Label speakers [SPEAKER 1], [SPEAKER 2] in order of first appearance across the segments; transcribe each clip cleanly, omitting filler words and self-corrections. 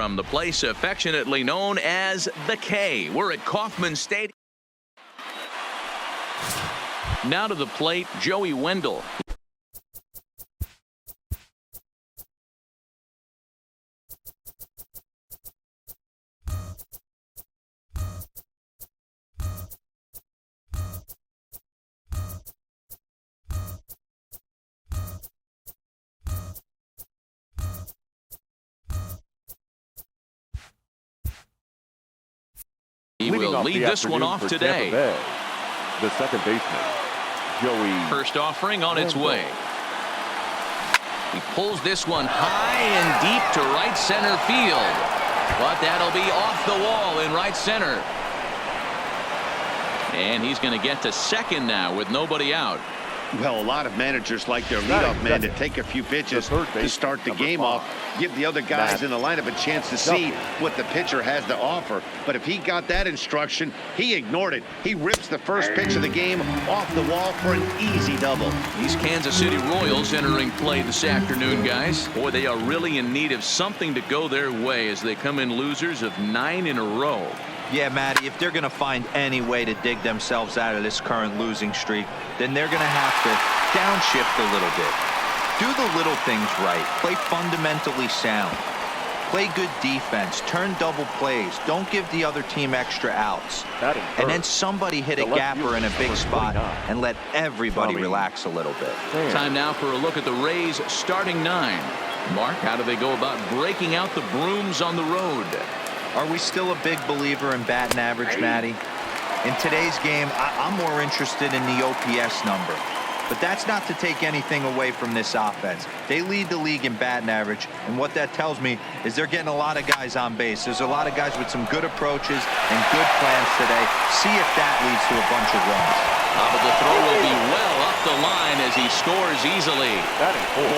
[SPEAKER 1] from the place affectionately known as the K. We're at Kauffman Stadium. Now to the plate, Joey Wendell. He will lead this one off today.
[SPEAKER 2] The second baseman, Joey.
[SPEAKER 1] First offering on its way. He pulls this one high and deep to right center field. But that'll be off the wall in right center. And he's going to get to second now with nobody out.
[SPEAKER 3] Well, a lot of managers like their leadoff man to take a few pitches to start the game off, give the other guys in the lineup a chance to see what the pitcher has to offer. But if he got that instruction, he ignored it. He rips the first pitch of the game off the wall for an easy double.
[SPEAKER 1] These Kansas City Royals entering play this afternoon, guys. Boy, they are really in need of something to go their way as they come in losers of 9 in a row.
[SPEAKER 4] Yeah, Matty, if they're going to find any way to dig themselves out of this current losing streak, then they're going to have to downshift a little bit. Do the little things right. Play fundamentally sound. Play good defense. Turn double plays. Don't give the other team extra outs. And then somebody hit a gapper in a big spot and let everybody relax a little bit.
[SPEAKER 1] Time now for a look at the Rays starting 9. Mark, how do they go about breaking out the brooms on the road?
[SPEAKER 4] Are we still a big believer in batting average, Matty? In today's game, I'm more interested in the OPS number. But that's not to take anything away from this offense. They lead the league in batting average, and what that tells me is they're getting a lot of guys on base. There's a lot of guys with some good approaches and good plans today. See if that leads to a bunch of runs.
[SPEAKER 1] But the throw will be well up the line as he scores easily.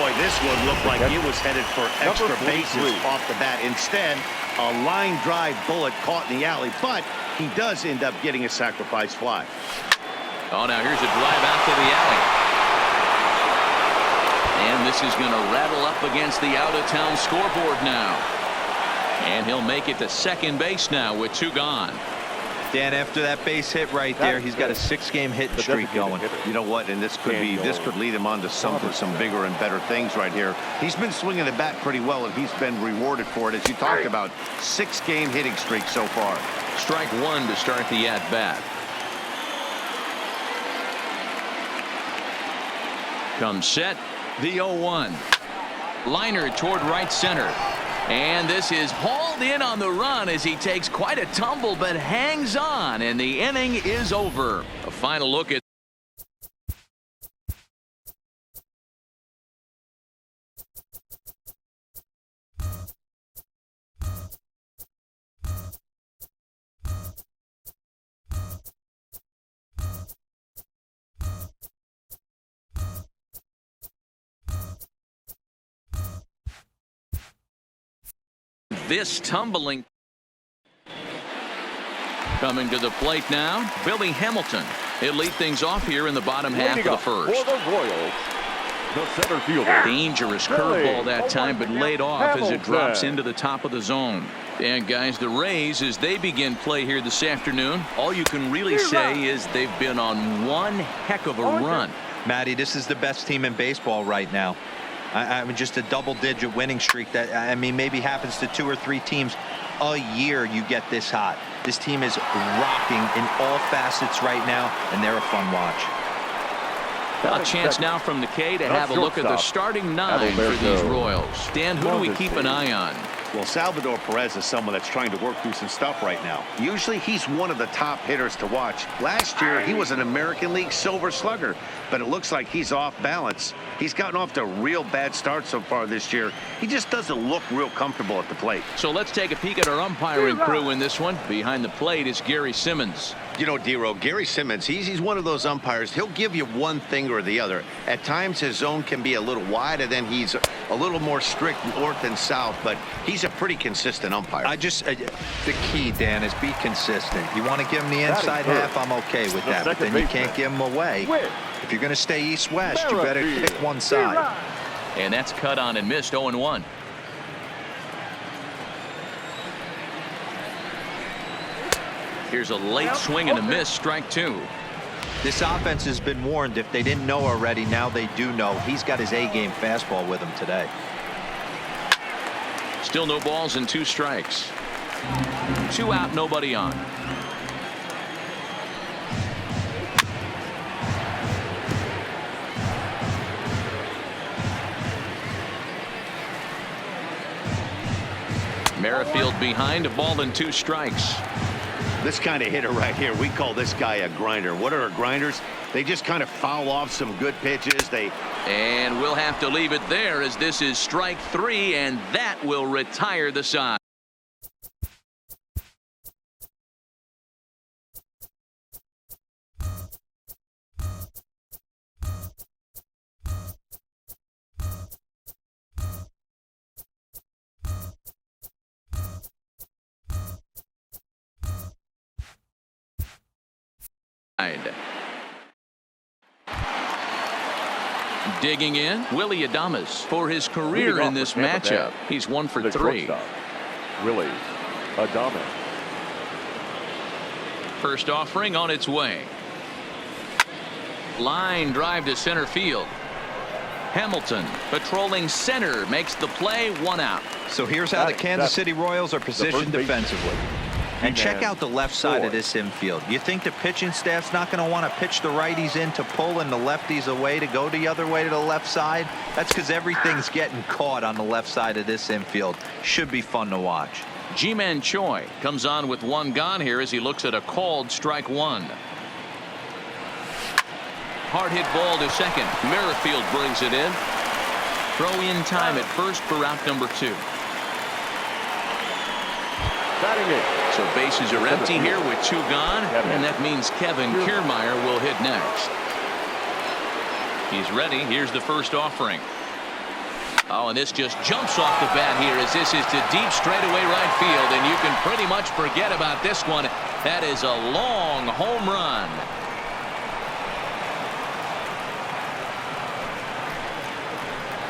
[SPEAKER 3] Boy, this one looked like it was headed for extra bases off the bat. Instead, a line drive bullet caught in the alley, but he does end up getting a sacrifice fly.
[SPEAKER 1] Oh, now here's a drive out to the alley. And this is going to rattle up against the out-of-town scoreboard now. And he'll make it to second base now with 2 gone.
[SPEAKER 4] Dan, after that base hit right there, he's got a 6-game hit streak going.
[SPEAKER 3] You know what? And this could lead him on to some bigger and better things right here. He's been swinging the bat pretty well, and he's been rewarded for it, as you talked about. 6-game hitting streak so far.
[SPEAKER 1] Strike 1 to start the at-bat. Comes set, the 0-1. Liner toward right center. And this is hauled in on the run as he takes quite a tumble but hangs on, and the inning is over. A final look at this tumbling. Coming to the plate now, Billy Hamilton. He'll lead things off here in the bottom half of the first.
[SPEAKER 2] For the Royals, the center fielder.
[SPEAKER 1] Dangerous curveball that time, but laid off as it drops into the top of the zone. And guys, the Rays, as they begin play here this afternoon, all you can really say is they've been on one heck of a run.
[SPEAKER 4] Matty, this is the best team in baseball right now. I mean, just a double-digit winning streak that, I mean, maybe happens to 2 or 3 teams a year. You get this hot. This team is rocking in all facets right now, and they're a fun watch.
[SPEAKER 1] A chance now from the K to have a look at the starting 9 for these Royals. Dan, who do we keep an eye on?
[SPEAKER 3] Well, Salvador Perez is someone that's trying to work through some stuff right now. Usually he's one of the top hitters to watch. Last year he was an American League Silver Slugger, but it looks like he's off balance. He's gotten off to a real bad start so far this year. He just doesn't look real comfortable at the plate.
[SPEAKER 1] So let's take a peek at our umpiring crew in this one. Behind the plate is Gary Simmons.
[SPEAKER 3] You know, D-Row, Gary Simmons, he's one of those umpires. He'll give you one thing or the other. At times his zone can be a little wide, and then he's a little more strict north and south, but he's a pretty consistent umpire.
[SPEAKER 4] The key, Dan, is be consistent. You want to give him the inside half, I'm okay with that, but then you can't give him away. If you're going to stay east-west, you better pick one side.
[SPEAKER 1] And that's cut on and missed. 0-1. Here's a late swing and a miss, strike 2.
[SPEAKER 4] This offense has been warned. If they didn't know already, now they do know. He's got his A-game fastball with him today.
[SPEAKER 1] Still no balls and 2 strikes. 2 out, nobody on. Merrifield behind, a ball and 2 strikes.
[SPEAKER 3] This kind of hitter right here, we call this guy a grinder. What are grinders? They just kind of foul off some good pitches.
[SPEAKER 1] And we'll have to leave it there, as this is strike 3, and that will retire the side. Digging in, Willie Adames for his career in this matchup. He's 1 for 3.
[SPEAKER 2] Willie Adames.
[SPEAKER 1] First offering on its way. Line drive to center field. Hamilton patrolling center makes the play, 1 out.
[SPEAKER 4] So here's how the Kansas City Royals are positioned defensively. And check out the left side of this infield. You think the pitching staff's not going to want to pitch the righties in to pull and the lefties away to go the other way to the left side? That's because everything's getting caught on the left side of this infield. Should be fun to watch.
[SPEAKER 1] Ji-Man Choi comes on with 1 gone here as he looks at a called strike 1. Hard hit ball to second. Merrifield brings it in. Throw in time at first for out number 2.
[SPEAKER 2] Batting it.
[SPEAKER 1] So bases are empty here with 2 gone, and that means Kevin Kiermaier will hit next. He's ready. Here's the first offering. Oh, and this just jumps off the bat here as this is to deep straightaway right field, and you can pretty much forget about this one. That is a long home run.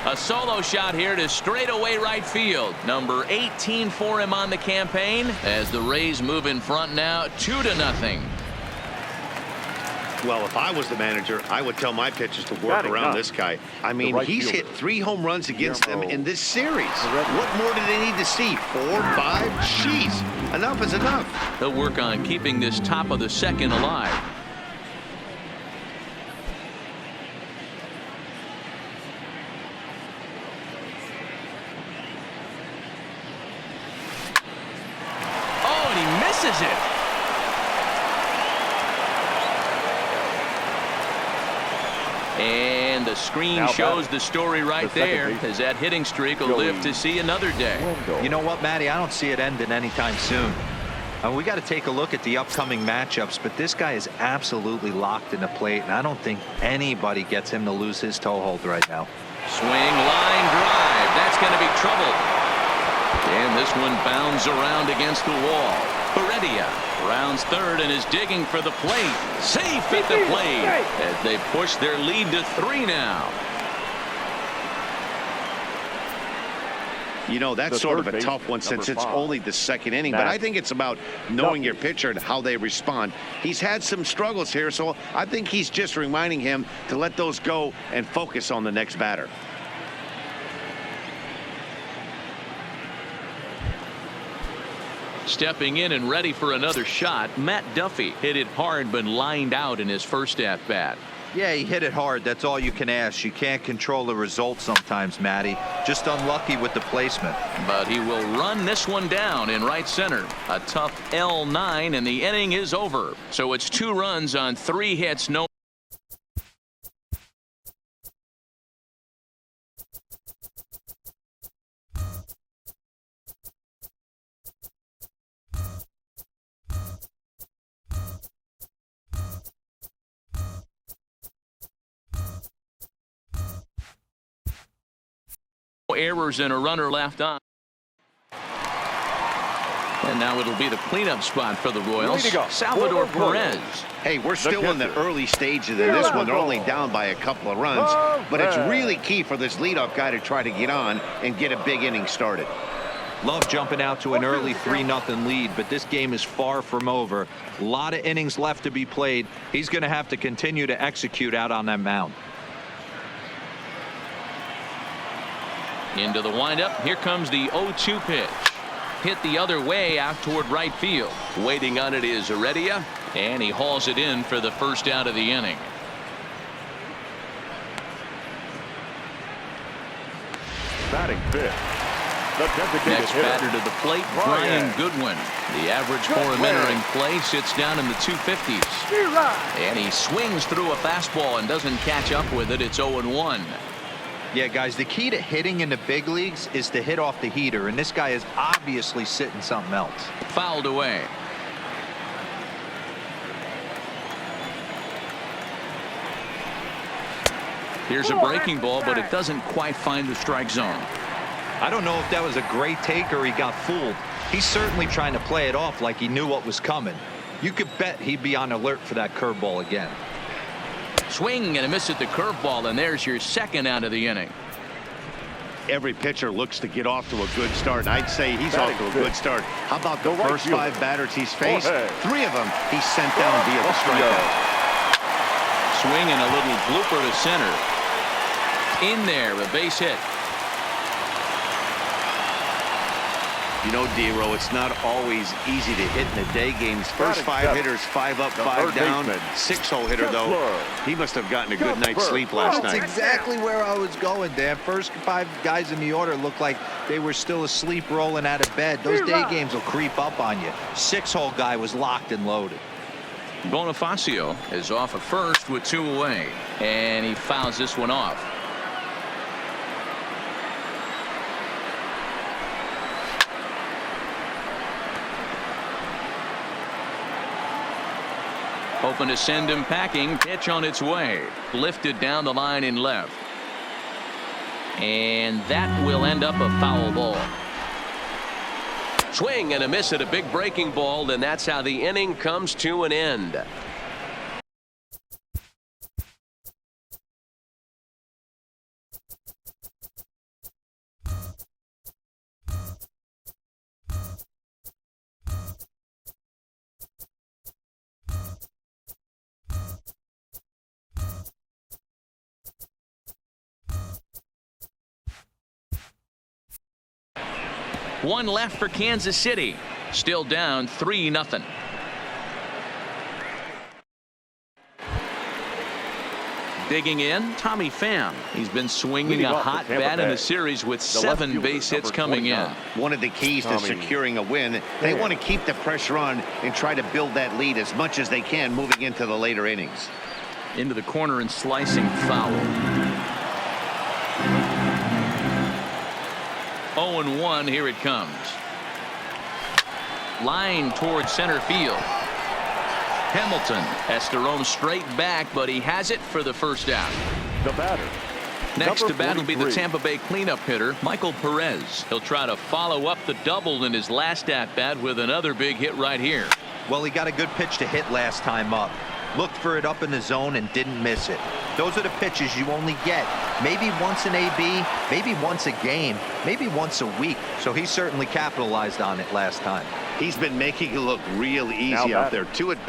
[SPEAKER 1] A solo shot here to straightaway right field. Number 18 for him on the campaign as the Rays move in front now 2-0.
[SPEAKER 3] Well, if I was the manager, I would tell my pitchers to work around this guy. I mean, he's hit 3 home runs against them in this series. What more do they need to see? 4, 5? Jeez, enough is enough.
[SPEAKER 1] They'll work on keeping this top of the second alive. Misses it. And the screen shows the story right there, as that hitting streak will live to see another day.
[SPEAKER 4] You know what, Matty? I don't see it ending anytime soon. We got to take a look at the upcoming matchups, but this guy is absolutely locked in the plate, and I don't think anybody gets him to lose his toehold right now.
[SPEAKER 1] Swing, line drive. That's going to be trouble. And this one bounds around against the wall. Heredia rounds third and is digging for the plate. Safe at the plate as they push their lead to 3 now.
[SPEAKER 3] You know, that's sort of a tough one since it's only the second inning, but I think it's about knowing your pitcher and how they respond. He's had some struggles here, so I think he's just reminding him to let those go and focus on the next batter.
[SPEAKER 1] Stepping in and ready for another shot, Matt Duffy hit it hard but lined out in his first at bat.
[SPEAKER 4] Yeah, he hit it hard. That's all you can ask. You can't control the result sometimes, Matty. Just unlucky with the placement.
[SPEAKER 1] But he will run this one down in right center. A tough L9, and the inning is over. So it's 2 runs on 3 hits, no. Errors and a runner left on. And now it'll be the cleanup spot for the Royals. Salvador Perez.
[SPEAKER 3] Hey, we're still in the early stages of this one. They're only down by a couple of runs, but it's really key for this leadoff guy to try to get on and get a big inning started.
[SPEAKER 4] Love jumping out to an early 3-0 lead, but this game is far from over. A lot of innings left to be played. He's going to have to continue to execute out on that mound.
[SPEAKER 1] Into the windup. Here comes the 0-2 pitch. Hit the other way out toward right field. Waiting on it is Heredia, and he hauls it in for the first out of the inning.
[SPEAKER 2] Batting fifth, the designated
[SPEAKER 1] Next
[SPEAKER 2] hitter,
[SPEAKER 1] batter to the plate, Brian Goodwin. The average for him entering play sits down in the 250s. And he swings through a fastball and doesn't catch up with it. It's 0-1.
[SPEAKER 4] Yeah, guys, the key to hitting in the big leagues is to hit off the heater, and this guy is obviously sitting something else.
[SPEAKER 1] Fouled away. Here's a breaking ball, but it doesn't quite find the strike zone.
[SPEAKER 4] I don't know if that was a great take or he got fooled. He's certainly trying to play it off like he knew what was coming. You could bet he'd be on alert for that curveball again.
[SPEAKER 1] Swing and a miss at the curveball, and there's your second out of the inning.
[SPEAKER 3] Every pitcher looks to get off to a good start, and I'd say he's off to a good start. How about the first 5 batters he's faced? 3 of them he's sent down via the strikeout.
[SPEAKER 1] Swing and a little blooper to center. In there, a base hit.
[SPEAKER 3] You know, D-Row, it's not always easy to hit in the day games. First 5 hitters, 5 up, 5 down. 6-hole hitter, though. He must have gotten a good night's sleep last night.
[SPEAKER 4] That's exactly where I was going, Dan. First 5 guys in the order looked like they were still asleep rolling out of bed. Those day games will creep up on you. 6-hole guy was locked and loaded.
[SPEAKER 1] Bonifacio is off at first with 2 away, and he fouls this one off. Hoping to send him packing. Pitch on its way. Lifted down the line in left. And that will end up a foul ball.
[SPEAKER 5] Swing and a miss at a big breaking ball, and that's how the inning comes to an end.
[SPEAKER 1] One left for Kansas City. Still down 3-0. Digging in, Tommy Pham. He's been swinging a hot bat in the series with 7 base hits coming in.
[SPEAKER 3] One of the keys to securing a win, they want to keep the pressure on and try to build that lead as much as they can moving into the later innings.
[SPEAKER 1] Into the corner and slicing foul. 0-1, here it comes. Line towards center field. Hamilton has to roam straight back, but he has it for the first out.
[SPEAKER 2] The batter.
[SPEAKER 1] Next to bat will be the Tampa Bay cleanup hitter, Michael Perez. He'll try to follow up the double in his last at-bat with another big hit right here.
[SPEAKER 4] Well, he got a good pitch to hit last time up. Looked for it up in the zone and didn't miss it. Those are the pitches you only get maybe once in AB, maybe once a game, maybe once a week. So he certainly capitalized on it last time.
[SPEAKER 3] He's been making it look real easy out there. 2 at bats.